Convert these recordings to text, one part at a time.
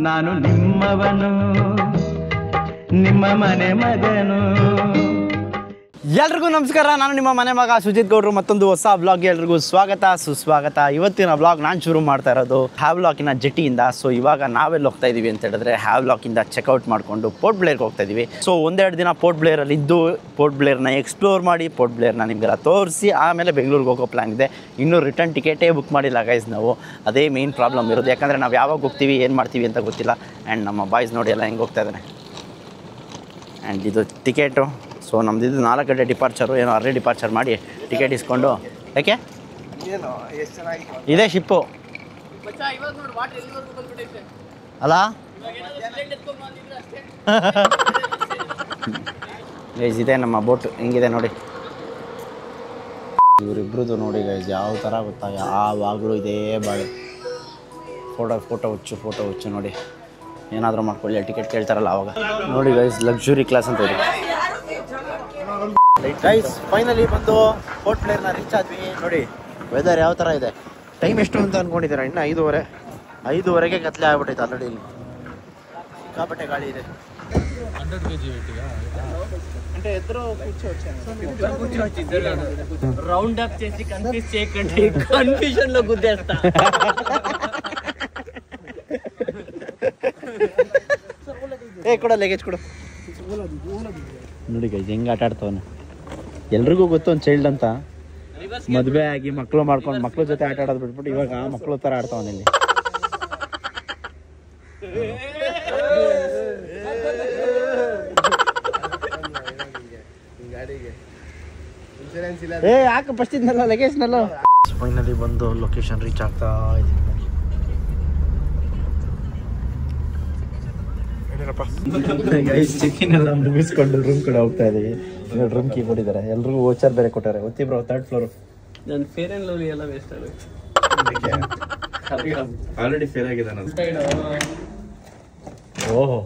ನಾನು ನಿಮ್ಮವನು ನಿಮ್ಮ ಮನೆ ಮಗನು. ಎಲ್ರಿಗೂ ನಮಸ್ಕಾರ. ನಾನು ನಿಮ್ಮ ಮನೆ ಮಗ ಸುಜಿತ್ ಗೌಡ್ರು. ಮತ್ತೊಂದು ಹೊಸ ಬ್ಲಾಗ್ಗೆ ಎಲ್ರಿಗೂ ಸ್ವಾಗತ ಸುಸ್ವಾಗತ. ಇವತ್ತಿನ ಬ್ಲಾಗ್ ನಾನು ಶುರು ಮಾಡ್ತಾ ಇರೋದು ಹ್ಯಾವ್ಲಾಕಿನ ಜೆಟಿಯಿಂದ. ಸೊ ಇವಾಗ ನಾವೆಲ್ಲಿ ಹೋಗ್ತಾ ಇದ್ದೀವಿ ಅಂತ ಹೇಳಿದ್ರೆ ಹ್ಯಾವ್ಲಾಕಿಂದ ಚೆಕ್ಔಟ್ ಮಾಡಿಕೊಂಡು ಪೋರ್ಟ್ ಬ್ಲೇರ್ಗೆ ಹೋಗ್ತಾ ಇದ್ದೀವಿ. ಸೊ ಒಂದೆರಡು ದಿನ ಪೋರ್ಟ್ ಬ್ಲೇರಲ್ಲಿ ಇದ್ದು ಪೋರ್ಟ್ ಬ್ಲೇರ್ನ ಎಕ್ಸ್ಪ್ಲೋರ್ ಮಾಡಿ ಪೋರ್ಟ್ ಬ್ಲೇರ್ನ ನಿಮ್ಗೆಲ್ಲ ತೋರಿಸಿ ಆಮೇಲೆ ಬೆಂಗಳೂರಿಗೆ ಹೋಗೋ ಪ್ಲ್ಯಾನ್ ಇದೆ. ಇನ್ನೂ ರಿಟರ್ನ್ ಟಿಕೆಟೇ ಬುಕ್ ಮಾಡಿಲ್ಲ ಗೈಸ್ ನಾವು. ಅದೇ ಮೇನ್ ಪ್ರಾಬ್ಲಮ್ ಇರೋದು, ಯಾಕಂದರೆ ನಾವು ಯಾವಾಗ ಹೋಗ್ತೀವಿ ಏನು ಮಾಡ್ತೀವಿ ಅಂತ ಗೊತ್ತಿಲ್ಲ. ಆ್ಯಂಡ್ ನಮ್ಮ ಬಾಯ್ಸ್ ನೋಡಿ ಎಲ್ಲ ಹೆಂಗೆ ಹೋಗ್ತಾ ಇದ್ದಾನೆ. ಆ್ಯಂಡ್ ಇದು ಟಿಕೆಟು. ಸೊ ನಮ್ದಿದ್ದು 4 ಗಂಟೆ ಡಿಪಾರ್ಚರು, ಏನೋ ಅರ್ಲಿ ಡಿಪಾರ್ಚರ್ ಮಾಡಿ ಟಿಕೆಟ್ ಇಸ್ಕೊಂಡು. ಯಾಕೆ ಇದೇ ಶಿಪ್ಪು ಅಲ್ಲ ಗೈಸ್, ಇದೆ ನಮ್ಮ ಬೋಟ್. ಹಿಂಗಿದೆ ನೋಡಿ ಇವರಿಬ್ರದ್ದು. ನೋಡಿ ಗೈಸ್ ಯಾವ ಥರ ಗೊತ್ತಾ, ಯಾವಾಗಲೂ ಇದೇ ಬಾಳೆ. ಫೋಟೋ ಹುಚ್ಚು ನೋಡಿ. ಏನಾದರೂ ಮಾಡ್ಕೊಳ್ಳಿ, ಟಿಕೆಟ್ ಕೇಳ್ತಾರಲ್ಲ ಅವಾಗ. ನೋಡಿ ಗೈಸ್, ಲಕ್ಸುರಿ ಕ್ಲಾಸ್ ಅಂತ ಇದೆ ಗೈಸ್. ಫೈನಲಿ ಬಂದು ಪೋರ್ಟ್ ಬ್ಲೇರ್ನ ರೀಚ್ ಆದ್ವಿ. ನೋಡಿ ವೆದರ್ ಯಾವ ಥರ ಇದೆ. ಟೈಮ್ ಎಷ್ಟು ಅಂತ ಅಂದ್ಕೊಂಡಿದ್ದೀರಾ? ಇನ್ನು 5:30ಗೆ ಕತ್ಲೆ ಆಗ್ಬಿಟ್ಟೈತೆ ಆಲ್ರೆಡಿ. ಇಲ್ಲಿ ಸಿಕ್ಕಾಪಟ್ಟೆ ಗಾಳಿ ಇದೆ. 100 kg అంటే ఇద్దరు రౌండ్ అప్ చేసి కన్ఫ్యూజ్ చేయకండి, కన్ఫ్యూజన్ లో గుద్దేస్తా. ಕೂಡ ಲಗೇಜ್ ಕೊಡು. ನೋಡಿ ಗೈಸ್ ಹೆಂಗೆ ಆಟ ಆಡ್ತವನು. ಎಲ್ರಿಗೂ ಗೊತ್ತು ಒಂದು ಚೈಲ್ಡ್ ಅಂತ. ಮದುವೆ ಆಗಿ ಮಕ್ಕಳು ಮಾಡ್ಕೊಂಡು ಮಕ್ಳ ಜೊತೆ ಆಟ ಆಡೋದು ಬಿಟ್ಬಿಟ್ಟು ಇವಾಗ ಮಕ್ಕಳು ಥರ ಆಡ್ತಾವನ ಇಲ್ಲಿ. ಯಾಕೆ ಫಸ್ಟ್ ಇದನ್ನೆಲ್ಲ ಲಗೇಜ್ನೆಲ್ಲ. ಫೈನಲಿ ಬಂದು ಲೊಕೇಶನ್ ರೀಚ್ ಆಗ್ತಾ ಇದ್ದೀವಿ. ಚೆಕ್ಕಿನ್ ಎಲ್ಲ ಮುಗಿಸ್ಕೊಂಡು ರೂಮ್ ಕಡೆ ಹೋಗ್ತಾ ಇದೀವಿ. ರೂಮ್ ಕೀ ಕೊಟ್ಟಿದ್ದಾರೆ, ಎಲ್ರಿಗೂ ವೋಚರ್ ಬೇರೆ ಕೊಟ್ಟಾರೆ. ಒತ್ತಿ ಬ್ರೋ, 3rd ಫ್ಲೋರ್. ನನ್ನ ಫೇರ್ ಅಂಡ್ ಲವ್ಲಿ ಎಲ್ಲ ವೇಸ್ಟ್ ಆಗುತ್ತೆ. ಆಲ್ರೆಡಿ ಫೇಲ್ ಆಗಿದೆ ನಾನು. ಓಹೋ,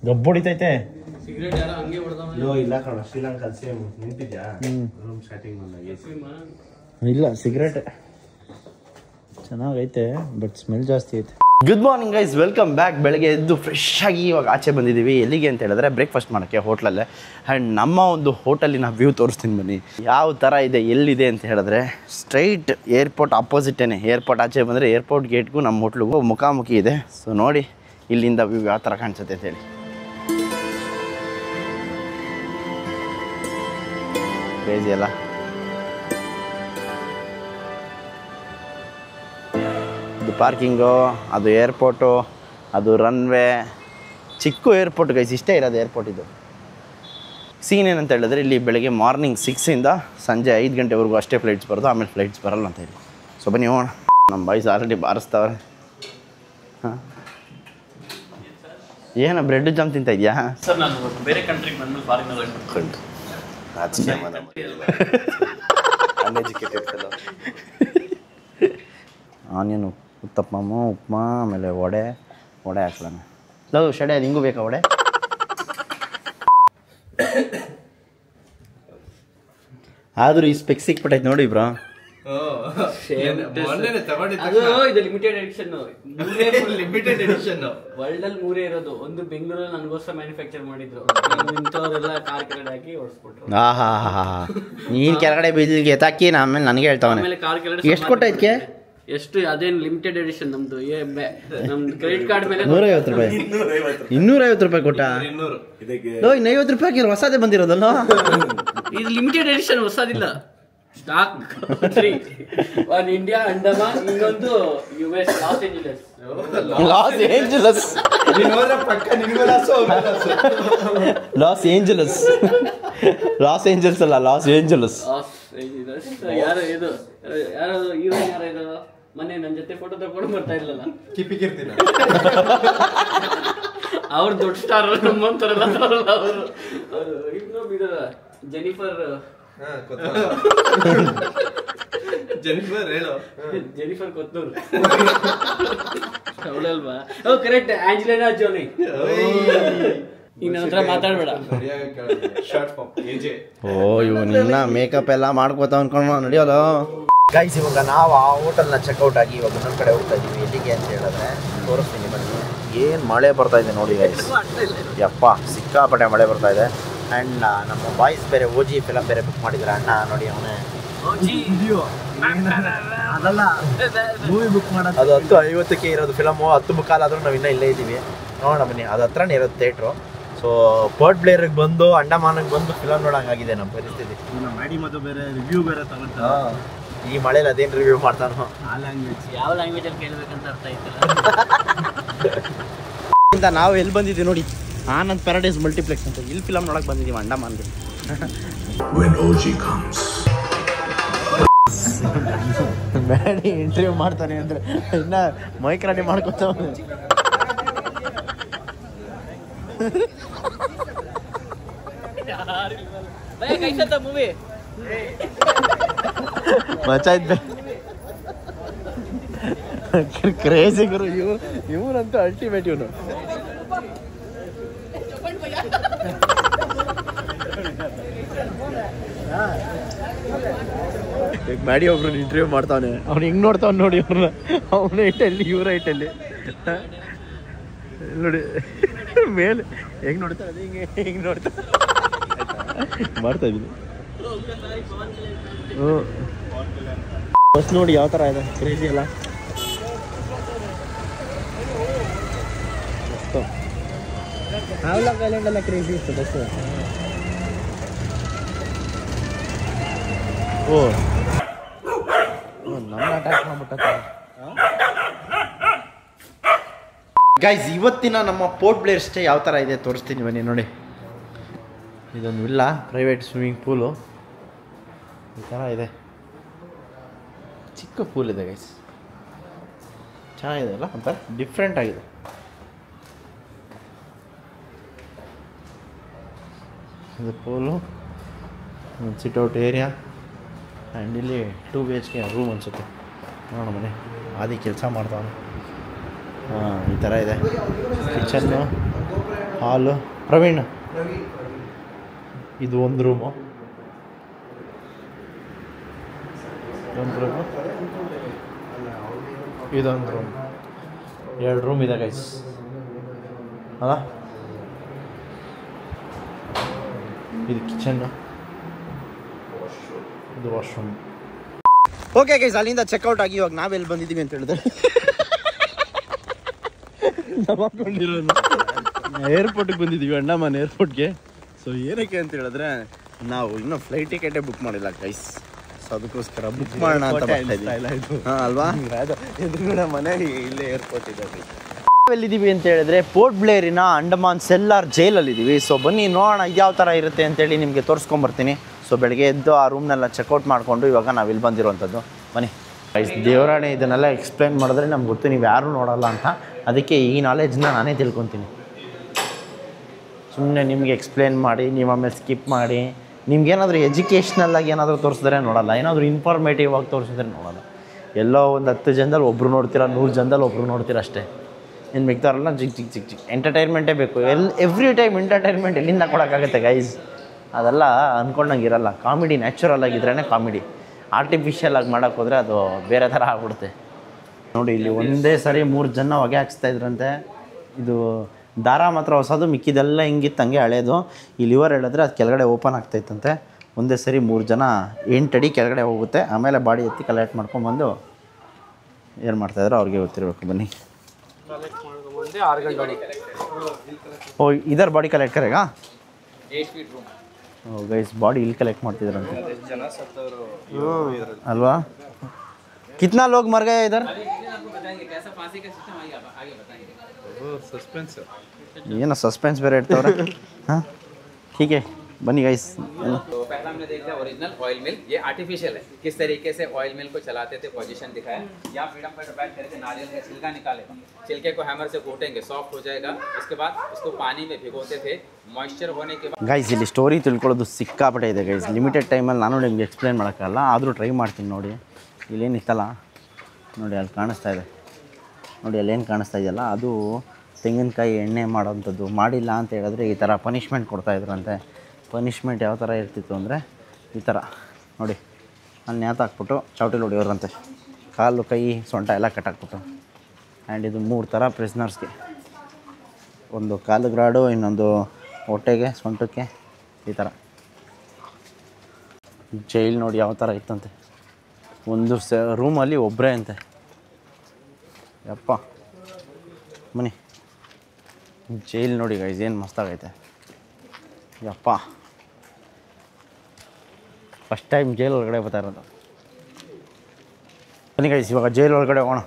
ಗಬ್ಬು ಹೊಡಿತೈತೆ. ಸಿಗರೇಟ್ ಯಾರೋ ಹಂಗೆ ಹೊಡೆದವ. ಇಲ್ಲ ಕಣ, ಶ್ರೀಲಂಕಾ ಸೇಮ್ ನಿಂತಿದ್ಯಾ ರೂಮ್ ಸ್ಟಾರ್ಟಿಂಗ್ ಇಲ್ಲ ಸಿಗರೇಟ್ ಚೆನ್ನಾಗೈತೆ, ಬಟ್ ಸ್ಮೆಲ್ ಜಾಸ್ತಿ ಐತೆ. Good morning guys, welcome back. ಬೆಳಗ್ಗೆ ಎದ್ದು ಫ್ರೆಶ್ ಆಗಿ ಇವಾಗ ಆಚೆ ಬಂದಿದ್ದೀವಿ. ಎಲ್ಲಿಗೆ ಅಂತ ಹೇಳಿದ್ರೆ ಬ್ರೇಕ್ಫಾಸ್ಟ್ ಮಾಡೋಕ್ಕೆ ಹೋಟ್ಲಲ್ಲೇ. ಆ್ಯಂಡ್ ನಮ್ಮ ಒಂದು ಹೋಟೆಲಿನ ವ್ಯೂ ತೋರಿಸ್ತೀನಿ ಬನ್ನಿ ಯಾವ ಥರ ಇದೆ, ಎಲ್ಲಿದೆ ಅಂತ ಹೇಳಿದ್ರೆ ಸ್ಟ್ರೈಟ್ ಏರ್ಪೋರ್ಟ್ ಆಪೋಸಿಟೇನೆ. ಏರ್ಪೋರ್ಟ್ ಆಚೆ ಬಂದರೆ ಏರ್ಪೋರ್ಟ್ ಗೇಟ್ಗೂ ನಮ್ಮ ಹೋಟ್ಲಿಗೂ ಮುಖಾಮುಖಿ ಇದೆ. ಸೊ ನೋಡಿ ಇಲ್ಲಿಂದ ವ್ಯೂ ಯಾವ ಥರ ಕಾಣಿಸುತ್ತೆ ಅಂತೇಳಿ. ಕ್ರೇಜಿ ಅಲ್ಲ. ಇದು ಪಾರ್ಕಿಂಗು, ಅದು ಏರ್ಪೋರ್ಟು, ಅದು ರನ್ವೇ. ಚಿಕ್ಕ ಏರ್ಪೋರ್ಟ್ ಗೈಸ್, ಇಷ್ಟೇ ಇರೋದು ಏರ್ಪೋರ್ಟ್. ಇದು ಸೀನ್ ಏನಂತ ಹೇಳಿದ್ರೆ ಇಲ್ಲಿ ಬೆಳಗ್ಗೆ ಮಾರ್ನಿಂಗ್ 6 ಸಂಜೆ 5 ಗಂಟೆವರೆಗೂ ಅಷ್ಟೇ ಫ್ಲೈಟ್ಸ್ ಬರೋದು, ಆಮೇಲೆ ಫ್ಲೈಟ್ಸ್ ಬರಲ್ಲ ಅಂತ ಹೇಳಿ. ಸೊ ಬನ್ನಿ ಹೋಗೋಣ. ನಮ್ಮ ಬಾಯ್ಸ್ ಆಲ್ರೆಡಿ ಬಾರಿಸ್ತವ್ರೆ. ಹಾಂ, ಏನ ಬ್ರೆಡ್ ಜಾಮ್ ತಿಂತ ಇದೆಯಾ? ಸರ್ ನಾನು ಬೇರೆ ಕಂಟ್ರಿಗೆ ಬಂದು ಫಾರಿನ್ ಆನಿಯನು, ಉತ್ತಪ್ಪಮ್ಮ, ಉಪ್ಮಾ, ಆಮೇಲೆ ವಡೆ ಹಾಕ್ಲಾನ. ಲವ್ ಶಡೆ, ಅದು ಹಿಂಗೂ ಬೇಕಾ ವಡೆ? ಆದರೂ ಈ ಸ್ಪೆಕ್ಸ್ ಸಿಕ್ಬಿಟ್ಟೈತೆ ನೋಡಿ ಬ್ರೋ. ಲಿಮಿಟೆಡ್ ಎಡಿಷನ್ ವರ್ಲ್ಡ್ ಅಲ್ಲಿ 3 ಇರೋದು. ಒಂದು ಬೆಂಗಳೂರಲ್ಲಿ ನನಗೋಸ್ಕರ ಮ್ಯಾನುಫ್ಯಾಕ್ಚರ್ ಮಾಡಿದ್ರು. ಇಂಥವ್ರೆಲ್ಲ ಕಾರ್ ಕೆಳಗಡೆ ಹಾಕಿ ಓಡಿಸ್ಬಿಟ್ರು. ನೀನು ಕೆಳಗಡೆ ಬೀದಿಗೆ ಎತ್ತಾಕಿ ಆಮೇಲೆ ನನಗೆ ಹೇಳ್ತಾವನೆ. ಎಷ್ಟು ಕೊಟ್ಟೈತೆ? ಎಷ್ಟು? ಅದೇನು ಲಿಮಿಟೆಡ್ ಎಡಿಷನ್ ನಮ್ದು. ನಮ್ದು ಕ್ರೆಡಿಟ್ ಕಾರ್ಡ್ ಮೇಲೆ 150 ರೂಪಾಯಿ. 250 ರೂಪಾಯಿ ಕೊಟ್ಟ. 50 ರೂಪಾಯಿ ಹೊಸದೇ ಬಂದಿರೋದಲ್ಲ. ಇದು ಲಿಮಿಟೆಡ್ ಎಡಿಷನ್, ಹೊಸದಿಲ್ಲ. ಸ್ಟಾಕ್ 3. ಒಂದು ಇಂಡಿಯಾ ಅಂಡಮಾನ್, ಇನ್ನೊಂದು US loss Angeles. Loss angels ಅಲ್ಲ, ಲಾಸ್ ಏಂಜಲಸ್. ಯಾರು ಇದು, ಯಾರು ಹೀರೋಯಿನ್ ಯಾರು ಇದು? ಮೊನ್ನೆ ನನ್ನ ಜೊತೆ ಫೋಟೋ ತಗೊಂಡು ಬರ್ತಾ ಇರ್ಲಲ್ಲ, ಕಿಪ್ಪಿಗಿರ್ತೀನಿ. ಅವ್ರು ದೊಡ್ಡ ಸ್ಟಾರ್, ನಮ್ಮಂತಾರಲ್ಲ ಅವರು. ಇನ್ನೊಬ್ಬ Jennifer Jennifer Kothur ಅವಳಲ್ವಾ? Correct, Angelina ಜೋಲಿ. ಈಗ ನನ್ನ ಹತ್ರ ಮಾತಾಡ್ಬೇಡ. ಓ ಇವ್ ನಿನ್ನ ಮೇಕಪ್ ಎಲ್ಲ ಮಾಡ್ಕೋತ ಅನ್ಕೊಂಡು ನಡೆಯೋಲ್ಲ. ಗೈಸ್ ಇವಾಗ ನಾವು ಆ ಹೋಟೆಲ್ನ ಚೆಕ್ಔಟ್ ಆಗಿ ಇವಾಗ ಇನ್ನೊಂದು ಕಡೆ ಹೋಗ್ತಾ ಇದ್ದೀವಿ. ಎಲ್ಲಿಗೆ ಅಂತ ಹೇಳಿದ್ರೆ ತೋರಿಸ್ತೀನಿ ಬನ್ನಿ. ಏನು ಮಳೆ ಬರ್ತಾ ಇದೆ ನೋಡಿ ಗೈಸ್, ಯಪ್ಪ ಸಿಕ್ಕಾಪಟ್ಟೆ ಮಳೆ ಬರ್ತಾ ಇದೆ. ಆ್ಯಂಡ್ ನಮ್ಮ ಬಾಯ್ಸ್ ಬೇರೆ OG ಫಿಲಮ್ ಬೇರೆ ಬುಕ್ ಮಾಡಿದ್ದಾರೆ. ಅಣ್ಣ ನೋಡಿ ಅವನೇ ಅದಲ್ಲ ಮೂವಿ ಬುಕ್ ಮಾಡೋದು, ಅದು 10:50ಕ್ಕೆ ಇರೋದು ಫಿಲಮು. 10 ಮುಕ್ಕಾಲು ಆದರೂ ನಾವು ಇನ್ನೂ ಇಲ್ಲೇ ಇದ್ದೀವಿ. ನೋಡೋಣ ಬನ್ನಿ, ಅದು ಹತ್ರನೇ ಇರೋದು ಥಿಯೇಟ್ರು. ಸೊ ಪೋರ್ಟ್ ಬ್ಲೇರಿಗೆ ಬಂದು ಅಂಡಮಾನಿಗೆ ಬಂದು ಫಿಲಮ್ ನೋಡೋಂಗಾಗಿದೆ ನಮ್ಮ ಪರಿಸ್ಥಿತಿ. ಮಾಡಿ ಮತ್ತು ಬೇರೆ ರಿವ್ಯೂ ಬೇರೆ ತಗೊಳ್ತಾ ಈ ಮಳೇಲಿ ಅದೇನು ರಿವ್ಯೂ ಮಾಡ್ತಾನೋ. ಆ ಲ್ಯಾಂಗ್ವೇಜ್ ಯಾವ ಲ್ಯಾಂಗ್ವೇಜಲ್ಲಿ ಕೇಳಬೇಕಂತ ಅರ್ಥ ಆಯ್ತಲ್ಲ. ನಾವು ಎಲ್ಲಿ ಬಂದಿದ್ದೀವಿ ನೋಡಿ, ಆನಂದ್ ಪ್ಯಾರಡೈಸ್ ಮಲ್ಟಿಪ್ಲೆಕ್ಸ್ ಅಂತ. ಇಲ್ಲಿ ಫಿಲಮ್ ನೋಡಕ್ಕೆ ಬಂದಿದ್ದೀವಿ ಅಂಡಮಾನ್ಗೆ. ಬ್ಯಾಡಿ ಇಂಟರ್ವ್ಯೂ ಮಾಡ್ತಾನೆ ಅಂದರೆ ಇನ್ನು ಮೈಕ್ರಾಣಿ ಮಾಡ್ಕೊತಾವೆ. ಮೂವಿ ಮಚಾ ಇದ್ದೆ ಕ್ರೇಜಿ ಗುರು. ಇವನಂತೂ ಅಲ್ಟಿಮೇಟ್. ಇವನು ಈಗ ಮಾಡಿ ಒಬ್ರು ಇಂಟರ್ವ್ಯೂ ಮಾಡ್ತಾವನೆ. ಅವ್ನು ಹಿಂಗೆ ನೋಡ್ತಾವ್ ನೋಡಿ ಇವ್ರನ್ನ. ಅವನ ಐಟಲ್ಲಿ ಇವ್ರ ಐಟಲ್ಲಿ ನೋಡಿ ಮೇಲೆ ಹೆಂಗೆ ನೋಡ್ತಾರೆ, ಅದು ಹಿಂಗೆ ನೋಡ್ತಾ ಮಾಡ್ತಾ ಇದ್ದೀನಿ. ಬಸ್ ನೋಡಿ ಯಾವ ಥರ ಇದೆ, ಕ್ರೇಜಿ ಅಲ್ಲ. ಹಾವ್ಲಾಕ್ ಐಲ್ಯಾಂಡ್ ಎಲ್ಲ ಕ್ರೇಜಿ ಇತ್ತು ಬಸ್ಸು. ಓ ನಮ್ಮ ಅಟ್ಯಾಕ್ ಮಾಡ್ಬಿಟ್ಟ. ಗೈಸ್ ಇವತ್ತಿನ ನಮ್ಮ ಪೋರ್ಟ್ ಬ್ಲೇರ್ ಸ್ಟೇ ಯಾವ ಥರ ಇದೆ ತೋರಿಸ್ತೀನಿ ಬನ್ನಿ ನೋಡಿ. ಇದೊಂದು ವಿಲ್ಲ, ಪ್ರೈವೇಟ್ ಸ್ವಿಮ್ಮಿಂಗ್ ಪೂಲು ಈ ಥರ ಇದೆ. ಚಿಕ್ಕ ಪೂಲ್ ಇದೆ ಗೈಸ್, ಚೆನ್ನಾಗಿದೆ ಅಲ್ಲ, ಒಂಥರ ಡಿಫ್ರೆಂಟ್ ಆಗಿದೆ. ಇದು ಪೂಲು, ಒಂದು ಸಿಟ್ಔಟ್ ಏರಿಯಾ ಆ್ಯಂಡ್ ಇಲ್ಲಿ 2 BHK ರೂಮ್ ಅನಿಸುತ್ತೆ. ನೋಡೋಣ ಮನೆ ಆದಿ ಕೆಲಸ ಮಾಡ್ತಾವೆ. ಈ ಥರ ಇದೆ ಕಿಚನ್ನು, ಹಾಲು. ಪ್ರವೀಣ್ ಇದು ಒಂದು ರೂಮು, ಇದೊಂದು ರೂಮ್, 2 ರೂಮ್ ಇದೆ ಗೈಸ್ ಅಲ್ಲ. ಇದು ಕಿಚನ್ನು, ಇದು ವಾಶ್ರೂಮ್. ಓಕೆ ಗೈಸ್, ಅಲ್ಲಿಂದ ಚೆಕ್ಔಟ್ ಆಗಿ ಇವಾಗ ನಾವೆಲ್ಲಿ ಬಂದಿದ್ದೀವಿ ಅಂತ ಹೇಳಿದ್ರೆ ಏರ್ಪೋರ್ಟಿಗೆ ಬಂದಿದ್ದೀವಿ, ಅಂಡಮಾನ್ ಏರ್ಪೋರ್ಟ್ಗೆ. ಸೊ ಏನಕ್ಕೆ ಅಂತ ಹೇಳಿದ್ರೆ ನಾವು ಇನ್ನೂ ಫ್ಲೈಟ್ ಟಿಕೆಟೇ ಬುಕ್ ಮಾಡಿಲ್ಲ ಗೈಸ್. ಸೊ ಅದಕ್ಕೋಸ್ಕರ ಬುಕ್ ಮಾಡೋಣ ಅಂತ ಬರ್ತಾ ಇದ್ದೀವಿ. ಹಾಂ ಅಲ್ವಾ, ಎದುರುಗಡೆ ಮನೆ ಇಲ್ಲೇ ಏರ್ಪೋರ್ಟ್ ಇದೆ. ನಾವೆಲ್ಲಿದ್ದೀವಿ ಅಂತ ಹೇಳಿದ್ರೆ ಪೋರ್ಟ್ ಬ್ಲೇರಿನ ಅಂಡಮಾನ್ ಸೆಲ್ಲಾರ್ ಜೈಲಲ್ಲಿದ್ದೀವಿ. ಸೊ ಬನ್ನಿ ನೋಡೋಣ ಇದ್ಯಾವ ಥರ ಇರುತ್ತೆ ಅಂತೇಳಿ ನಿಮಗೆ ತೋರಿಸ್ಕೊಂಬರ್ತೀನಿ. ಸೊ ಬೆಳಗ್ಗೆ ಎದ್ದು ಆ ರೂಮ್ನೆಲ್ಲ ಚೆಕ್ಔಟ್ ಮಾಡಿಕೊಂಡು ಇವಾಗ ನಾವು ಇಲ್ಲಿ ಬಂದಿರುವಂಥದ್ದು. ಬನ್ನಿ ಗೈಸ್, ದೇವರಾಣೆ ಇದನ್ನೆಲ್ಲ ಎಕ್ಸ್ಪ್ಲೈನ್ ಮಾಡಿದ್ರೆ ನಮ್ಗೆ ಗೊತ್ತು ನೀವು ಯಾರೂ ನೋಡೋಲ್ಲ ಅಂತ. ಅದಕ್ಕೆ ಈ ನಾಲೆಜ್ನ ನಾನೇ ತಿಳ್ಕೊತೀನಿ. ಸುಮ್ಮನೆ ನಿಮಗೆ ಎಕ್ಸ್ಪ್ಲೇನ್ ಮಾಡಿ ನೀವು ಆಮೇಲೆ ಸ್ಕಿಪ್ ಮಾಡಿ ನಿಮ್ಗೇನಾದರೂ ಎಜುಕೇಷ್ನಲ್ಲಾಗಿ ಏನಾದರೂ ತೋರಿಸಿದ್ರೆ ನೋಡೋಲ್ಲ, ಏನಾದರೂ ಇನ್ಫಾರ್ಮೇಟಿವ್ ಆಗಿ ತೋರಿಸಿದ್ರೆ ನೋಡೋಲ್ಲ. ಎಲ್ಲೋ ಒಂದು 10 ಜನದಲ್ಲಿ ಒಬ್ಬರು ನೋಡ್ತೀರಾ, 100 ಜನದಲ್ಲಿ ಒಬ್ಬರು ನೋಡ್ತೀರಾ ಅಷ್ಟೇ. ಇನ್ನು ಮಿಗ್ತಾರಲ್ಲ ಚಿಕ್ಕ ಎಂಟರ್ಟೈನ್ಮೆಂಟೇ ಬೇಕು. ಎವ್ರಿ ಟೈಮ್ ಎಂಟರ್ಟೈನ್ಮೆಂಟ್ ಎಲ್ಲಿಂದ ಕೊಡೋಕ್ಕಾಗುತ್ತೆ ಗೈಸ್? ಅದೆಲ್ಲ ಅಂದ್ಕೊಂಡಂಗೆ ಇರಲ್ಲ. ಕಾಮಿಡಿ ನ್ಯಾಚುರಲ್ ಆಗಿದ್ರೇ ಕಾಮಿಡಿ. ಆರ್ಟಿಫಿಷಿಯಲ್ ಆಗಿ ಮಾಡೋಕ್ಕೆ ಹೋದರೆ ಅದು ಬೇರೆ ಥರ ಆಗ್ಬಿಡುತ್ತೆ. ನೋಡಿ ಇಲ್ಲಿ ಒಂದೇ ಸರಿ 3 ಜನ ಹೊಗೆ ಹಾಕ್ಸ್ತಾ ಇದ್ರಂತೆ. ಇದು ದಾರ ಮಾತ್ರ ಹೊಸದು, ಮಿಕ್ಕಿದೆಲ್ಲ ಹಿಂಗಿತ್ತು ಹಂಗೆ ಹಳೇದು. ಈ ಲಿವರ್ ಹೇಳಿದ್ರೆ ಅದು ಕೆಳಗಡೆ ಓಪನ್ ಆಗ್ತಾಯಿತ್ತಂತೆ. ಒಂದೇ ಸರಿ 3 ಜನ 8 ಅಡಿ ಕೆಳಗಡೆ ಹೋಗುತ್ತೆ. ಆಮೇಲೆ ಬಾಡಿ ಎತ್ತಿ ಕಲೆಕ್ಟ್ ಮಾಡ್ಕೊಂಬಂದು ಏನು ಮಾಡ್ತಾಯಿದ್ರು ಅವ್ರಿಗೆ ಗೊತ್ತಿರಬೇಕು. ಬನ್ನಿ. ಓ ಇದರ ಬಾಡಿ ಕಲೆಕ್ಟ್ ಕರೆಗಾ? 8 feet room. ಓ ಗೈಸ್, ಬಾಡಿ ಇಲ್ಲಿ ಕಲೆಕ್ಟ್ ಮಾಡ್ತಿದ್ರಂತೆ ಅಲ್ವಾ? कितना लोग मर गए इधर? ಏನು ಸಸ್ಪೆನ್ಸ್ ಬೇರೆ ಇಡ್ತಾವ್ರೆ. ಹಾಂ ठीक है, बनी गाइस. तो पहला हमने देखा ओरिजिनल ऑयल मिल. ये आर्टिफिशियल है. किस तरीके से ऑयल मिल को चलाते थे, पोजीशन दिखाया. यहाँ फ्रीडम फाइटर बैठ करके नारियल का छिलका निकालेगा. छिलके को हैमर से कूटेंगे, सॉफ्ट हो जाएगा. उसके बाद उसको पानी में भिगोते थे. मॉइस्चर होने के बाद ಗೈಸ್ ಇಲ್ಲಿ ಸ್ಟೋರಿ ತಿಳ್ಕೊಳ್ಳೋದು ಸಿಕ್ಕಾಪಟ್ಟೆ ಇದೆ ಗೈಸ್. ಲಿಮಿಟೆಡ್ ಟೈಮಲ್ಲಿ ನಾನು ನಿಮಗೆ ಎಕ್ಸ್ಪ್ಲೇನ್ ಮಾಡೋಕ್ಕಲ್ಲ, ಆದರೂ ಟ್ರೈ ಮಾಡ್ತೀನಿ. ನೋಡಿ ಇಲ್ಲೇನಿತ್ತಲ್ಲ ನೋಡಿ, ಅಲ್ಲಿ ಕಾಣಿಸ್ತಾ ಇದೆ ನೋಡಿ, ಅಲ್ಲೇನು ಕಾಣಿಸ್ತಾ ಇದೆಯಲ್ಲ ಅದು ತೆಂಗಿನಕಾಯಿ ಎಣ್ಣೆ ಮಾಡೋವಂಥದ್ದು. ಮಾಡಿಲ್ಲ ಅಂತ ಹೇಳಿದ್ರೆ ಈ ಥರ ಪನಿಷ್ಮೆಂಟ್ ಕೊಡ್ತಾಯಿದ್ರಂತೆ. ಪನಿಷ್ಮೆಂಟ್ ಯಾವ ಥರ ಇರ್ತಿತ್ತು ಅಂದರೆ ಈ ಥರ ನೋಡಿ, ಅಲ್ಲಿ ನೇತಾಕ್ಬಿಟ್ಟು ಚೌಟಿಲಿ ಹೊಡಿಯೋರಂತೆ, ಕಾಲು ಕೈ ಸೊಂಟ ಎಲ್ಲ ಕಟ್ಟಾಕ್ಬಿಟ್ಟು. ಆ್ಯಂಡ್ ಇದು 3 ಥರ ಪ್ರಿಸ್ನರ್ಸ್ಗೆ, ಒಂದು ಕಾಲು ಗ್ರಾಡು, ಇನ್ನೊಂದು ಹೊಟ್ಟೆಗೆ, ಸೊಂಟಕ್ಕೆ, ಈ ಥರ. ಜೈಲ್ ನೋಡಿ ಯಾವ ಥರ ಇತ್ತಂತೆ. ಒಂದು ರೂಮಲ್ಲಿ ಒಬ್ಬರೇ ಅಂತೆ. ಯಪ್ಪ ಬನ್ನಿ, ಜೈಲ್ ನೋಡಿ ಗೈಸ್ ಏನು ಮಸ್ತಾಗೈತೆ. ಯಪ್ಪ ಫಸ್ಟ್ ಟೈಮ್ ಜೈಲ್ ಒಳಗಡೆ ಬರ್ತಾ ಇರೋದು. ಬನ್ನಿ ಗೈಸ್ ಇವಾಗ ಜೈಲ್ ಒಳಗಡೆ ಹೋಗೋಣ.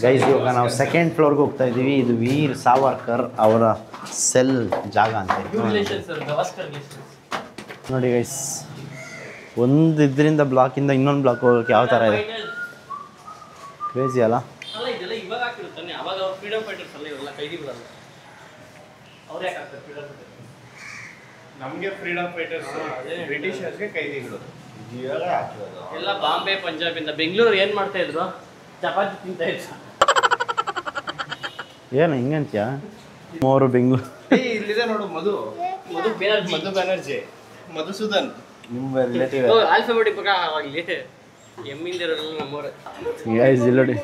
ಗೈಸ್ ಇವಾಗ ನಾವು 2nd ಫ್ಲೋರ್ಗೆ ಹೋಗ್ತಾ ಇದ್ದೀವಿ. ಇದು ವೀರ್ ಸಾವರ್ಕರ್ ಅವರ ಸೆಲ್ ಜಾಗ ಅಂತ ನೋಡಿ ಗೈಸ್. ಒಂದು ಇದರಿಂದ ಬ್ಲಾಕಿಂದ ಇನ್ನೊಂದು ಬ್ಲಾಕ್ ಹೋಗೋಕ್ಕೆ ಯಾವ ಥರ ಇದೆ, ಕ್ರೇಜಿ ಅಲ್ಲ? ನಮಗೆ ಫ್ರೀಡಮ್ ಫೈಟರ್ಸ್, ಬ್ರಿಟಿಷರ್ಸ್ಗೆ ಕೈದಿಗಳು. ಎಲ್ಲ ಬಾಂಬೆ ಪಂಜಾಬಿಂದ ಬೆಂಗಳೂರು ಏನು ಮಾಡ್ತಾ ಇದ್ರು, ಚಪಾತಿ ತಿಂತ ಇದ್ರು. ಏನು ಹಿಂಗಂತ್ಯಾ? 3 ಬೆಂಗಳೂರು ಇಲ್ಲಿದೆ ನೋಡು, ಮಧು ಬ್ಯಾನರ್ಜಿ, ಮಧುಸೂದನ್ ನಿಮ್ಮ ರಿಲೇಟಿವ್. ಆಲ್ಫಾಬೆಟಿಕ್ ಪ್ರಕಾರ ಆಗಲಿ ಎಮ್ಮಿಂದ ಇರೋಲ್ಲ ನಮ್ಮವ್ರೆ. ಗೈಸ್ ಇಲ್ಲಿ ನೋಡಿ,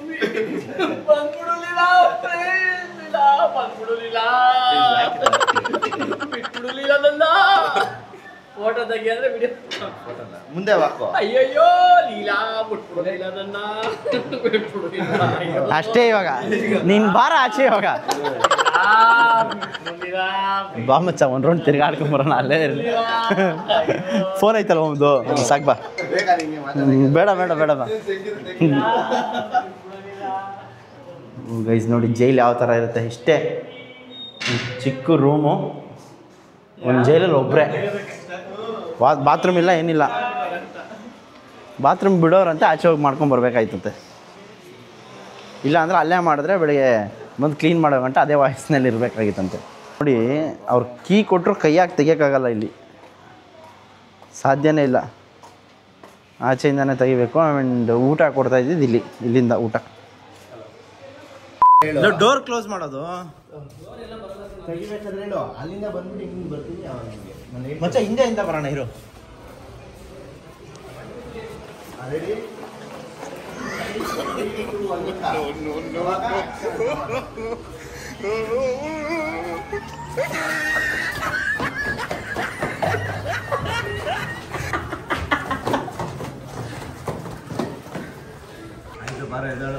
ಫೋಟೋ ತೆಗಿ ಅಂದ್ರೆ ವಿಡಿಯೋ ಮುಂದೆ ಹಾಕೋ. ಅಯ್ಯಯ್ಯೋ ಲೀಲಾ ಬಿಟ್ಬಿಡಲಿಲ್ಲ ನನ್ನ, ಅಷ್ಟೇ ಇವಾಗ ನೀನ್ ಬಾರ ಆಚೆ ಇವಾಗ ಬಾ ಮಚ್ಚ, ಒಂದು ರೌಂಡ್ ತಿರ್ಗಾಡ್ಕೊಂಬರೋಣ. ಅಲ್ಲೇ ಇರಲಿ, ಫೋನ್ ಐತಲ್ಲ ಒಂದು ಸಾಕು. ಬಾ ಬೇಡ ಬೇಡ ಬೇಡ ಬಾ. ಗೈಸ್ ನೋಡಿ ಜೈಲ್ ಯಾವ ಥರ ಇರುತ್ತೆ. ಇಷ್ಟೇ ಚಿಕ್ಕ ರೂಮು, ಒಂದು ಜೈಲಲ್ಲಿ ಒಬ್ಬರೇ, ಬಾತ್ರೂಮ್ ಇಲ್ಲ ಏನಿಲ್ಲ. ಬಾತ್ರೂಮ್ ಬಿಡೋರಂತೆ ಆಚೆ ಹೋಗಿ ಮಾಡ್ಕೊಂಬರ್ಬೇಕಾಯ್ತಂತೆ. ಇಲ್ಲ ಅಂದರೆ ಅಲ್ಲೇ ಮಾಡಿದ್ರೆ ಬೆಳಿಗ್ಗೆ ಬಂದು ಕ್ಲೀನ್ ಮಾಡೋ ಗಂಟೆ ಅದೇ ವಾಯ್ಸ್ನಲ್ಲಿ ಇರಬೇಕಾಗಿತ್ತಂತೆ. ನೋಡಿ ಅವ್ರು ಕೀ ಕೊಟ್ಟರು ಕೈಯಾಗಿ ತೆಗಿಯೋಕ್ಕಾಗಲ್ಲ, ಇಲ್ಲಿ ಸಾಧ್ಯನೇ ಇಲ್ಲ, ಆಚೆಯಿಂದನೇ ತೆಗಿಬೇಕು. ಆ್ಯಂಡ್ ಊಟ ಕೊಡ್ತಾ ಇದ್ದಿದ್ದು ಇಲ್ಲಿಂದ ಊಟ. ಡೋರ್ ಕ್ಲೋಸ್ ಮಾಡೋದು ಅಲ್ಲಿಂದ ಬಂದ್ಬಿಟ್ಟು ಹಿಂಗೆ ಬರ್ತೀನಿ. ಮಚ್ಚ ಹಿಂದೆ ಬರೋಣ ಇರು.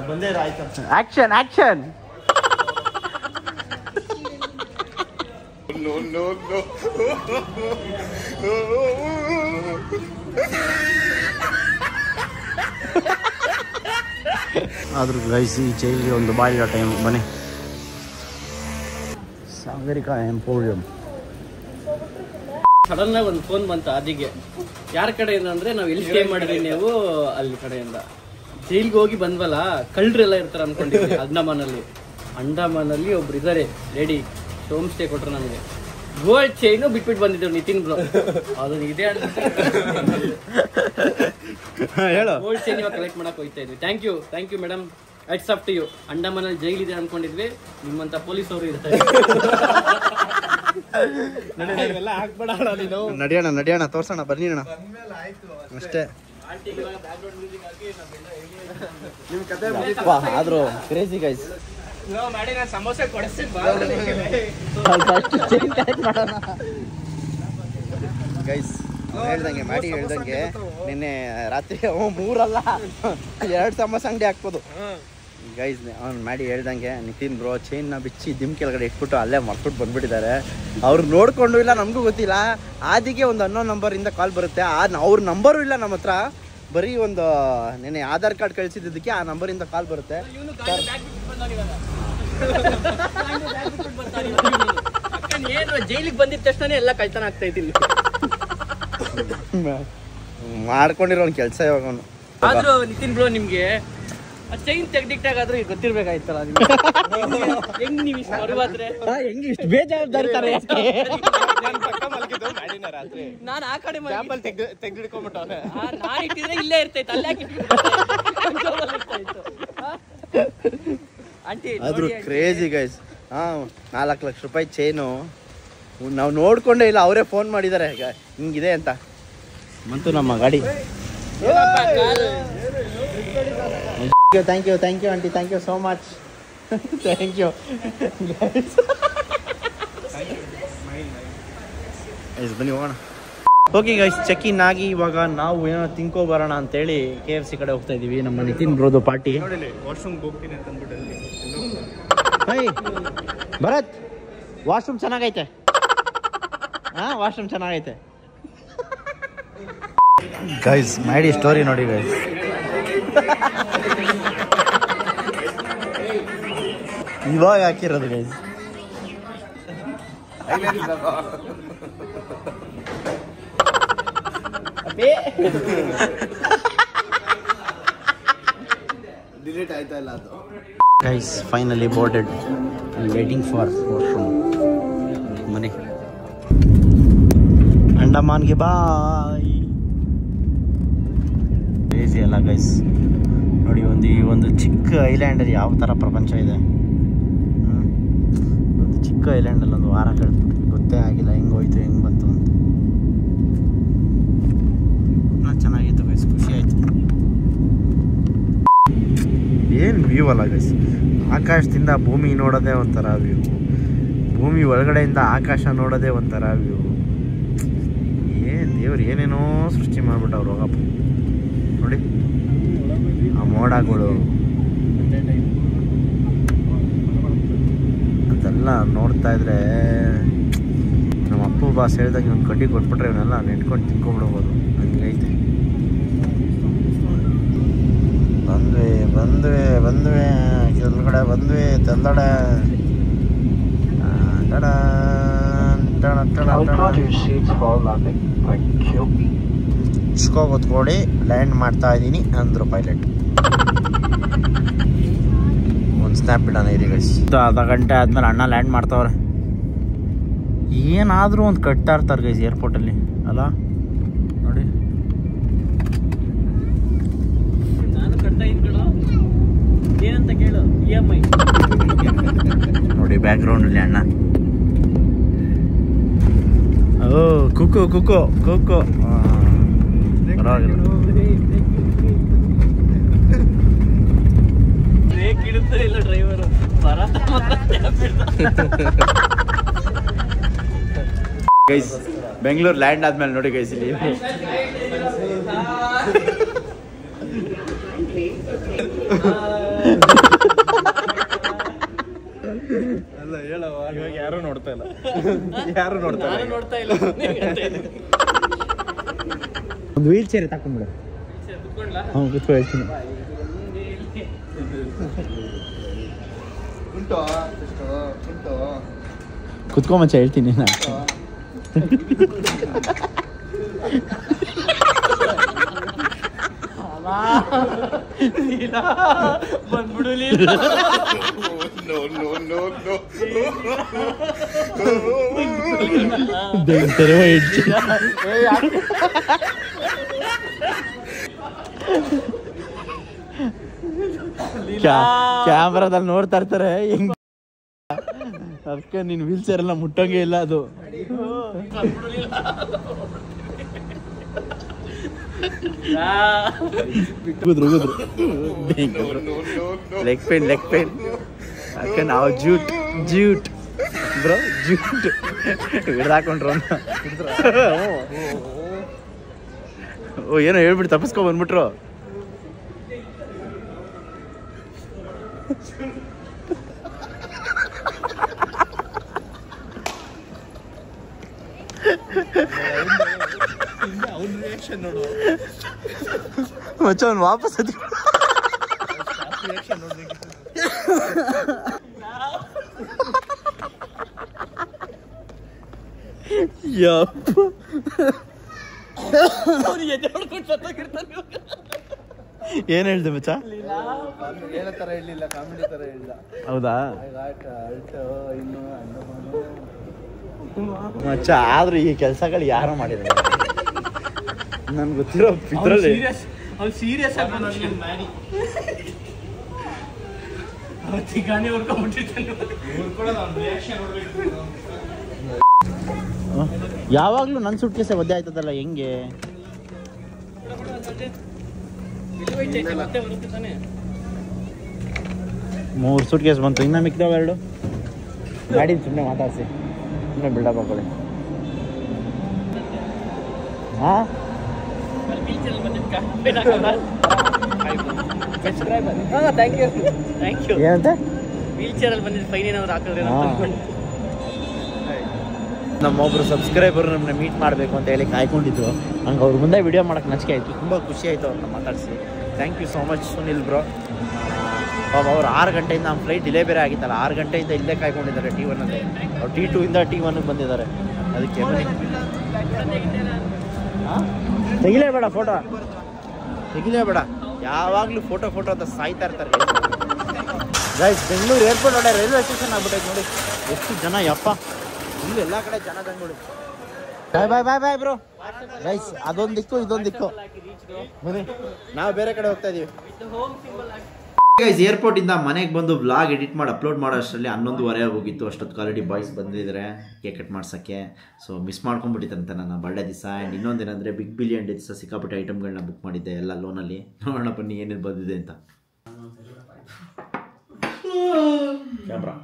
ಬಂದೇ ಆಯ್ತು. Action action. ಆದ್ರೂ ಗೈಸ್ ಈ ಜೈಲಿಗೆ ಒಂದು ಬಾಯಿರೋ ಟೈಮ್. ಬನ್ನಿ, ಸಾಗರಿಕಾ ಎಂಪೋರಿಯಂ. ಸಡನ್ ಆಗಿ ಒಂದು ಫೋನ್ ಬಂತು ಆದಿಗೆ. ಯಾರ ಕಡೆಯಿಂದ ಅಂದ್ರೆ ನಾವು ಎಲ್ಲಿ ಸ್ಟೇ ಮಾಡಿದ್ವಿ ನೀವು ಅಲ್ಲಿ ಕಡೆಯಿಂದ. ಜೈಲ್ಗೆ ಹೋಗಿ ಬಂದ್ವಲ್ಲ, ಕಳ್ಳರೆಲ್ಲ ಇರ್ತಾರೆ ಅನ್ಕೊಂಡಿದ್ವಿ. ಅಂಡಮಾನಲ್ಲಿ ಒಬ್ರು ಇದ್ದಾರೆ ಲೇಡಿ, ಹೋಮ್ ಸ್ಟೇ ಕೊಟ್ರು ನಮಗೆ. ಗೋಲ್ಡ್ ಚೈನು ಬಿಟ್ಬಿಟ್ಟು ಬಂದಿದ್ರು ನಿತಿನ್ ಬ್ರೋ. ಅದನ್ನ ಇದೆ ಹೇಳು. ಗೋಲ್ಡ್ ಚೈನ್ ಇವಾಗ ಕಲೆಕ್ಟ್ ಮಾಡಕ್ ಹೋಗ್ತಾ ಇದ್ವಿ. Thank you madam, it's up to you. ಅಂಡಮಾನಲ್ಲಿ ಜೈಲ್ ಇದೆ ಅನ್ಕೊಂಡಿದ್ವಿ, ನಿಮ್ಮಂತ ಪೊಲೀಸ್ ಅವರು ಇರ್ತಾರೆ. ನಡಿಯೋಣ ತೋರ್ಸೋಣ, ಬನ್ನಿ ಅಣ್ಣ ಅಷ್ಟೇ. ಆದ್ರೂ ಕ್ರೇಜಿ ಗೈಸ್. ಸಮೋಸೆ ಕೊಡಿಸ್ತೀನಿ ಗೈಸ್. ಹೇಳ್ದಂಗೆ ನಿನ್ನೆ ರಾತ್ರಿ 3 ಅಲ್ಲ 2 ಸಮೋಸ ಅಂಗಡಿ ಹಾಕ್ಬೋದು ಗೈಸ್. ಅವ್ನು ಮಾಡಿ ಹೇಳ್ದಂಗೆ ನಿತಿನ್ ಬ್ರೋ ಚೈನ್ನ ಬಿಚ್ಚಿ ದಿಮ್ ಕೆಳಗಡೆ ಇಟ್ಬಿಟ್ಟು ಅಲ್ಲೇ ಮರ್ಬಿಟ್ಟು ಬಂದ್ಬಿಟ್ಟಿದ್ದಾರೆ. ಅವ್ರು ನೋಡ್ಕೊಂಡು ಇಲ್ಲ, ನಮಗೂ ಗೊತ್ತಿಲ್ಲ. ಆದಿಗೆ ಒಂದು ಅನ್ನೋನ್ ನಂಬರಿಂದ ಕಾಲ್ ಬರುತ್ತೆ. ಅವ್ರ ನಂಬರು ಇಲ್ಲ ನಮ್ಮ ಹತ್ರ, ಬರೀ ಒಂದು ನೆನೆ ಆಧಾರ್ ಕಾರ್ಡ್ ಕಳಿಸಿದ್ದಕ್ಕೆ ಆ ನಂಬರಿಂದ ಕಾಲ್ ಬರುತ್ತೆ. ಜೈಲಿಗೆ ಬಂದಿದ ತಕ್ಷಣ ಎಲ್ಲ ಕಳ್ತನ ಆಗ್ತಾ ಇದ್ದಿಲ್ಲ. ಮಾಡ್ಕೊಂಡಿರೋ ಒಂದು ಕೆಲಸ ಇವಾಗ ಅವನು. ಆದ್ರೂ ನಿತಿನ್ ಬ್ರೋ ನಿಮ್ಗೆ ಚೈನ್ ತೆಗ್ದಿಟ್ಟಾಗಾದ್ರೂ ಗೊತ್ತಿರ್ಬೇಕಾಯ್ತಲ್ಲ. ಹೆಂಗ್ ನೀವು ಇಷ್ಟು ಬರುವಾದ್ರೆ ಹೆಂಗ್ ಇಷ್ಟು ಬೇಜವಾಬ್ದಾರಿ ತರ ನಾನು ಆ ಕಡೆ ತೆಗ್ದಿಡ್ಕೊಂಡ್ಬಿಟ್ಟವನೆ. ನಾನು ಇಟ್ಟಿದ್ರೆ ಇಲ್ಲೇ ಇರ್ತೈತೆ, ಅಲ್ಲೇ ಆಂಟಿ. ಆದ್ರೂ ಕ್ರೇಜಿ ಗೈಸ್. 4 ಲಕ್ಷ ರೂಪಾಯಿ ಚೈನು ನಾವು ನೋಡ್ಕೊಂಡೇ ಇಲ್ಲ, ಅವರೇ ಫೋನ್ ಮಾಡಿದ್ದಾರೆ ಹಿಂಗಿದೆ ಅಂತ. ಬಂತು ನಮ್ಮ ಗಾಡಿ. Thank you aunty, thank you so much. Thank you ಬನ್ನಿ ಹೋಗೋಣ. ಓಕೆ ಗೈಸ್, ಚೆಕ್ ಇನ್ ಆಗಿ ಇವಾಗ ನಾವು ಏನೋ ತಿನ್ಕೋ ಬರೋಣ ಅಂತೇಳಿ KFC ಕಡೆ ಹೋಗ್ತಾ ಇದೀವಿ. ನಮ್ಮ ನಿತಿನ್ ಬ್ರೋದು ಪಾರ್ಟಿ. ಭರತ್, ವಾಶ್ರೂಮ್ ಚೆನ್ನಾಗೈತೆ. ವಾಶ್ರೂಮ್ ಚೆನ್ನಾಗೈತೆ ಗೈಸ್. ಮಾಡಿ ಸ್ಟೋರಿ ನೋಡಿ ಗೈಸ್. ಇವಾಗ ಹಾಕಿರೋದು ಗೈಸ್. ಡಿಲೀಟ್ ಆಯ್ತಾ ಇಲ್ಲ ಅದು. Guys finally boarded, waiting for washroom. ಮನೆ ಅಂಡಮಾನ್ಗೆ ಬಾಯ್. ಕ್ರೇಜಿ ಅಲ್ಲ ಗೈಸ್ ನೋಡಿ. ಒಂದು ಚಿಕ್ಕ ಐಲ್ಯಾಂಡಲ್ಲಿ ಯಾವ ಥರ ಪ್ರಪಂಚ ಇದೆ. ಒಂದು ಚಿಕ್ಕ ಐಲ್ಯಾಂಡಲ್ಲಿ ಒಂದು ವಾರ ಕಳೆದ್ಬಿಟ್ಟು ಗೊತ್ತೇ ಆಗಿಲ್ಲ ಹೆಂಗೋಯ್ತು ಹೆಂಗೆ ಬಂತು ಅಂತ. ಚೆನ್ನಾಗಿತ್ತು ಗೈಸ್, ಖುಷಿ ಆಯಿತು. ಏನು ವ್ಯೂ ಅಲ್ಲ ಗೈಸ್. ಆಕಾಶದಿಂದ ಭೂಮಿ ನೋಡೋದೇ ಒಂಥರ ವ್ಯೂ, ಭೂಮಿ ಒಳಗಡೆಯಿಂದ ಆಕಾಶ ನೋಡೋದೇ ಒಂಥರ ವ್ಯೂ. ದೇವ್ರು ಏನೇನೋ ಸೃಷ್ಟಿ ಮಾಡಿಬಿಟ್ಟವ್ರು. ಹೋಗಪ್ಪ ನೋಡಿ ಆ ಮೋಡಗಳು ಅದೆಲ್ಲ ನೋಡ್ತಾ ಇದ್ರೆ ನಮ್ಮ ಅಪ್ಪು ಬಾಸ್ ಹೇಳ್ದಂಗೆ ಒಂದು ಕಡ್ಡಿ ಕೊಟ್ಬಿಟ್ರೆ ಇವನ್ನೆಲ್ಲ ನೆಟ್ಕೊಂಡು ತಿನ್ಕೊಂಡ್ಬಿಡ್ಬೋದು. ಹಂಗೈತೆ. ಬಂದ್ವಿ ಕೆಳಗಡೆ ಬಂದ್ವಿ. ತೆಲ್ಲಡೆ ಕೂತ್ಕೊಡಿ ಲ್ಯಾಂಡ್ ಮಾಡ್ತಾ ಇದ್ದೀನಿ ಅಂದರು ಪೈಲಟ್. ಒಂದು ಸ್ನ್ಯಾಪ್ ಬಿಡೋಣ ಇರಿ ಗೈಸ್. ಅರ್ಧ ಗಂಟೆ ಆದ್ಮೇಲೆ ಅಣ್ಣ ಲ್ಯಾಂಡ್ ಮಾಡ್ತಾವ್ರೆ. ಏನಾದರೂ ಒಂದು ಕಟ್ತಾ ಇರ್ತಾರೆ ಗೈಸ್ ಏರ್ಪೋರ್ಟಲ್ಲಿ ಅಲ್ಲ. ನೋಡಿ ನಾನು ಕಟ್ತಾ ಇದ್ಬಿಡು ಏನಂತ ಕೇಳು. EMI ನೋಡಿ ಬ್ಯಾಕ್ಗ್ರೌಂಡಲ್ಲಿ ಅಣ್ಣ. ಓ ಕುಕ್ಕು ಕುಕ್ಕು ಕುಕ್ಕು. ಪರವಾಗಿಲ್ಲ. ಬ್ರೇಕ್ ಇಡುತ್ತೆ ಇಲ್ಲ ಡ್ರೈವರು. ಗೈಸ್ ಬೆಂಗಳೂರು ಲ್ಯಾಂಡ್ ಆದ್ಮೇಲೆ ನೋಡಿ ಗೈಸ್ ಇಲ್ಲಿ ಅಲ್ಲ ಹೇಳವ. ಇವಾಗ ಯಾರು ನೋಡ್ತಾ ಇಲ್ಲ. ಒಂದು ವೀಲ್ ಚೇರ್ ತಕೊಂಡ್ಬಿಡು. ಹ್ಞೂ ಕುತ್ಕೊ ಹೇಳ್ತೀನಿ. ಕುತ್ಕೊ ಮಚ್ಚ ಹೇಳ್ತೀನಿ ನಾನು. ಬಂದ್ಬಿಡು. ಕ್ಯಾಮ್ರಾದಲ್ಲಿ ನೋಡ್ತಾ ಇರ್ತಾರೆ ಹೆಂಗ್. ಅದಕ್ಕೆ ನೀನು ವೀಲ್ ಚೇರ್ ಎಲ್ಲ ಮುಟ್ಟಂಗೆ ಇಲ್ಲ. ಅದು ಲೆಗ್ ಪೇನ್ ಅದಕ್ಕೆ ನಾವು ಜೂಟ್ ಬ್ರೋ ಜೂಟ್ ಹಿಡ್ದಾಕೊಂಡ್ರು ಅಂತ. ಓ ಏನೋ ಹೇಳ್ಬಿಟ್ಟು ತಪ್ಪಿಸ್ಕೊ ಬಂದ್ಬಿಟ್ರು. ಮಚ್ಚ ಅವ್ನು ವಾಪಸ್ ಏನ್ ಹೇಳ್ದೆ ಮಚ್ಚ? ಏನೋ ತರ ಹೇಳಿಲ್ಲ, ಕಾಮಿಡಿ ತರ ಹೇಳಿಲ್ಲ. ಹೌದಾ ಮಚ್ಚ? ಆದ್ರೂ ಈ ಕೆಲ್ಸಗಳು ಯಾರು ಮಾಡಿದ್ರು ನನ್ಗೆ ಗೊತ್ತಿರೋ ಇದ್ರಲ್ಲಿ ಸೀರಿಯಸ್ ಯಾವಾಗ್ಲೂ ನನ್ ಸುಟ್ಕೇಸೆ ಒದ್ದೆ ಆಯ್ತದಲ್ಲ ಹೆಂಗೆ? ಮತ್ತೆ ಬರುತ್ತೆ ತಾನೆ. 3 ಸೂಟ್ ಕೇಸ್ ಬಂತು, ಇನ್ನ ಮಿಕ್ಕಿದಾವ 2 ಗಾಡಿ ಸುಮ್ಮನೆ ಮಾತಾಡಿಸಿ ಸುಮ್ಮನೆ ಬಿಲ್ಡಪ್ ಹಾಕೊಳ್ಳಿ. ಹಾಂ ಥ್ಯಾಂಕ್ ಯು. ಏನಂತೆ ವೀಲ್ ಚೇರಲ್ಲಿ ಬಂದಿದ್ದು ಫೈನ್ ಏನಾದ್ರು ಹಾಕಿದ್ರೆ ನಮ್ಮೊಬ್ರು ಸಬ್ಸ್ಕ್ರೈಬರ್ ನಮ್ಮನ್ನ ಮೀಟ್ ಮಾಡಬೇಕು ಅಂತ ಹೇಳಿ ಕಾಯ್ಕೊಂಡಿದ್ರು. ಹಂಗೆ ಅವ್ರ ಮುಂದೆ ವಿಡಿಯೋ ಮಾಡೋಕ್ಕೆ ನಾಚಿಕೆ ಆಯಿತು. ತುಂಬ ಖುಷಿ ಆಯಿತು ಅವ್ರನ್ನ ಮಾತಾಡಿಸಿ. Thank you so much Sunil bro. ಪಾಪ ಅವ್ರು 6 ಗಂಟೆಯಿಂದ ನಮ್ಮ ಫ್ಲೈಟ್ ಡಿಲೇ ಬೇರೆ ಆಗಿತ್ತಲ್ಲ, 6 ಗಂಟೆಯಿಂದ ಇಲ್ಲೇ ಕಾಯ್ಕೊಂಡಿದ್ದಾರೆ T1ಅಲ್ಲಿ. ಅವ್ರು T2 ಇಂದ T1ಗೆ ಬಂದಿದ್ದಾರೆ. ಅದಕ್ಕೆ ತೆಗಿಲೇಬೇಡ ಫೋಟೋ, ತೆಗಿಲೇಬೇಡ, ಯಾವಾಗಲೂ ಫೋಟೋ ಅಂತ ಸಾಯ್ತಾ ಇರ್ತಾರೆ ಗೈಸ್. ಬೆಂಗಳೂರು ಏರ್ಪೋರ್ಟ್ ಒಳ್ಳೆ ರೈಲ್ವೆ ಸ್ಟೇಷನ್ ಆಗ್ಬಿಟ್ಟೈತೆ ನೋಡಿ. ಎಷ್ಟು ಜನ ಯಪ್ಪ, ಇಲ್ಲಿ ಎಲ್ಲ ಕಡೆ ಜನ ತಂದ್ಬಿಡಿ. Bye bro. ಗೈಸ್ ಅದೊಂದು ದಿಕ್ಕು ಇದೊಂದು ದಿಕ್ಕು, ಬನ್ನಿ ನಾವು ಬೇರೆ ಕಡೆ ಹೋಗ್ತಾ ಇದೀವಿ. ಗೈಸ್ ಏರ್ಪೋರ್ಟಿಂದ ಮನೆಗೆ ಬಂದು ವ್ಲಾಗ್ ಎಡಿಟ್ ಮಾಡಿ ಅಪ್ಲೋಡ್ ಮಾಡೋ ಅಷ್ಟರಲ್ಲಿ 11:30 ಆಗೋಗಿತ್ತು. ಅಷ್ಟೊತ್ತು ಕ್ವಾಲಿಟಿ ಬಾಯ್ಸ್ ಬಂದಿದ್ದಾರೆ ಕೇಕ್ ಕಟ್ ಮಾಡ್ಸೋಕ್ಕೆ. ಸೊ ಮಿಸ್ ಮಾಡ್ಕೊಂಡ್ಬಿಟ್ಟಿತ್ತಂತೆ ನನ್ನ ಬರ್ಡೇ ದಿವಸ. ಆ್ಯಂಡ್ ಇನ್ನೊಂದೇನೆಂದರೆ ಬಿಗ್ ಬಿಲಿಯನ್ ಡೇ ದಿವಸ ಸಿಕ್ಕಾಪಟ್ಟೆ ಐಟಮ್ಗಳನ್ನ ಬುಕ್ ಮಾಡಿದ್ದೆ ಎಲ್ಲ ಲೋನಲ್ಲಿ. ನೋಡೋಣ ಬನ್ನಿ ಏನೇನು ಬಂದಿದೆ ಅಂತ. ಕ್ಯಾಮ್ರಾ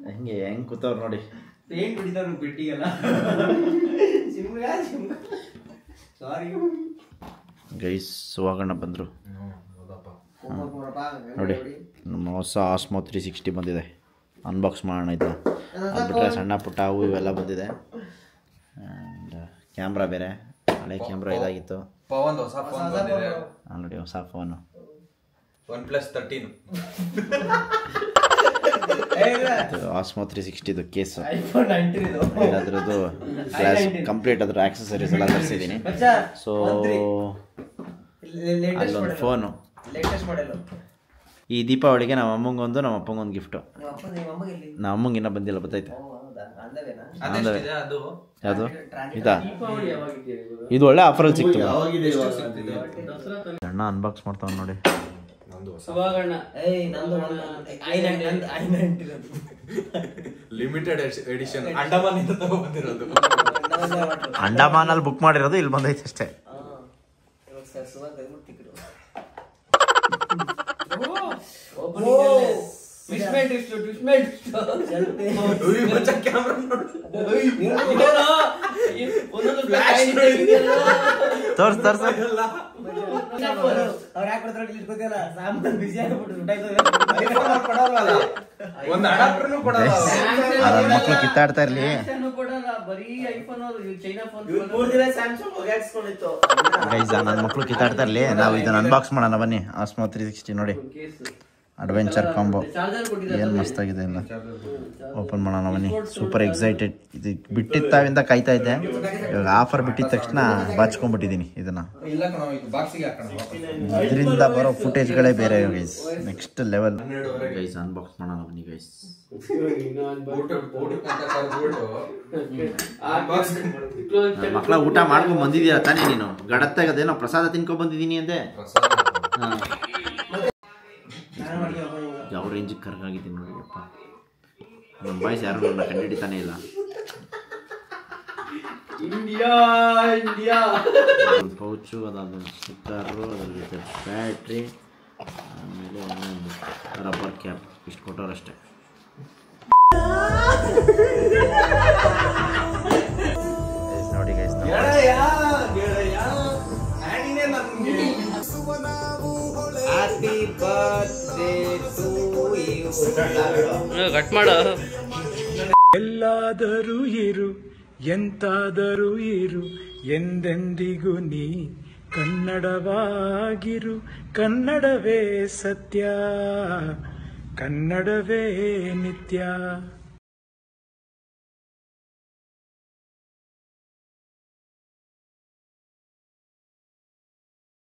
ಹೆಂಗೆ ಕೂತವ್ರು ನೋಡಿ. ಗೈಸ್ ಸುವಾಗಣ್ಣ ಬಂದರು ನೋಡಿ. ನಮ್ಮ ಹೊಸ ಆಸ್ಮೋ 360 ಬಂದಿದೆ, ಅನ್ಬಾಕ್ಸ್ ಮಾಡೋಣ ಇದು. ಅದು ಬಿಟ್ಟರೆ ಸಣ್ಣ ಪುಟ್ಟ ಅವು ಇವೆಲ್ಲ ಬಂದಿದೆ. ಆ್ಯಂಡ್ ಕ್ಯಾಮ್ರಾ ಬೇರೆ, ಹಳೆ ಕ್ಯಾಮ್ರಾ ಇದಾಗಿತ್ತು ನೋಡಿ. ಹೊಸ ಫೋನು OnePlus 13 ಆಸ್ಮೋ 360 ಕೇಸು, ಅದ್ರದ್ದು ಗ್ಲಾಸ್ ಕಂಪ್ಲೀಟ್, ಅದ್ರ ಆಕ್ಸೆಸರೀಸ್ ಎಲ್ಲ ತರಿಸಿದ್ದೀನಿ. ಸೊ ಅಲ್ಲೊಂದು ಫೋನು. ಈ ದೀಪಾವಳಿಗೆ ನಮ್ಮ ಅಮ್ಮಂಗೊಂದು ನಮ್ಮ ಅಪ್ಪಂಗೊಂದು ಗಿಫ್ಟು. ನಮ್ಮ ಅಮ್ಮಂಗೆ ಇನ್ನೂ ಬಂದಿಲ್ಲ, ಬರ್ತೈತೆ. ಯಾವುದು ಇದಾ? ಇದು ಒಳ್ಳೆ ಆಫರಲ್ಲಿ ಸಿಕ್ತು. ಅಣ್ಣ ಅನ್ಬಾಕ್ಸ್ ಮಾಡ್ತಾವ ನೋಡಿ. ಲಿಮಿಟೆಡ್ ಎಡಿಷನ್ ಅಂಡಮಾನ್ ಇಂದ ತಗೊಂಡ್ಬಂದಿರೋದು. ಅಂಡಮಾನಲ್ಲಿ ಬುಕ್ ಮಾಡಿರೋದು, ಇಲ್ಲಿ ಬಂದೈತೆ ಅಷ್ಟೇ. ತೋರ್ಸ ಮಕ್ಕಳು ಕಿತ್ತಾಡ್ತಾ ಇರ್ಲಿ. ನನ್ನ ಮಕ್ಕಳು ಕಿತ್ತಾಡ್ತಾ ಇರ್ಲಿ. ನಾವು ಇದನ್ನ ಅನ್ಬಾಕ್ಸ್ ಮಾಡೋಣ ಬನ್ನಿ. ಆಸ್ಮೋ 360 ನೋಡಿ, ಅಡ್ವೆಂಚರ್ ಕಾಂಬೋ ಏನು ಮಸ್ತಾಗಿದೆ. ಇಲ್ಲ ಓಪನ್ ಮಾಡೋಣ ಬನ್ನಿ. Super excited. ಇದು ಬಿಟ್ಟಿದ್ದಾವಿಂದ ಕಾಯ್ತಾ ಇದ್ದೆ. ಇವಾಗ ಆಫರ್ ಬಿಟ್ಟಿದ ತಕ್ಷಣ ಬಾಚ್ಕೊಂಡ್ಬಿಟ್ಟಿದ್ದೀನಿ ಇದನ್ನ. ಇದರಿಂದ ಬರೋ ಫುಟೇಜ್ಗಳೇ ಬೇರೆ guys, next level guys. Unbox ಮಾಡೋಣ ಬನ್ನಿ ಗೈಸ್. ಮಕ್ಕಳ ಊಟ ಮಾಡ್ಕೊಂಡ್ ಬಂದಿದ್ದೀರಾ ತಾನೇ ನೀನು? ಗಡತ್ತಾಗದೇನೋ ಪ್ರಸಾದ ತಿನ್ಕೊಂಡ್ ಬಂದಿದ್ದೀನಿ ಅಂದೆ. ಯಾವ ರೇಂಜಿಗೆ ಕರ್ಗಾಗಿದ್ದೀನಿ ನೋಡಿ ಅಪ್ಪ. ನಮ್ಮ ಬಾಯ್ಸ್ ಯಾರು ನನ್ನ ಕಂಡುಹಿಡಿತಾನೆ ಇಲ್ಲ. ಒಂದು ಪೌಚು, ಅದೊಂದು ಸ್ಟಿಕ್ಕರು, ಅದ್ರ ಜೊತೆ ಬ್ಯಾಟ್ರಿ, ಆಮೇಲೆ ಇನ್ನೊಂದು ರಬ್ಬರ್ ಕ್ಯಾಪ್. ಇಷ್ಟು ಕೊಟ್ಟವ್ರಷ್ಟೇ. ನೋಡಿ ಗೈಸ್, ಕಟ್ ಮಾಡು. ಎಲ್ಲಾದರೂ ಇರು, ಎಂತಾದರೂ ಇರು, ಎಂದೆಂದಿಗೂ ನೀ ಕನ್ನಡವಾಗಿರು. ಕನ್ನಡವೇ ಸತ್ಯ, ಕನ್ನಡವೇ ನಿತ್ಯ.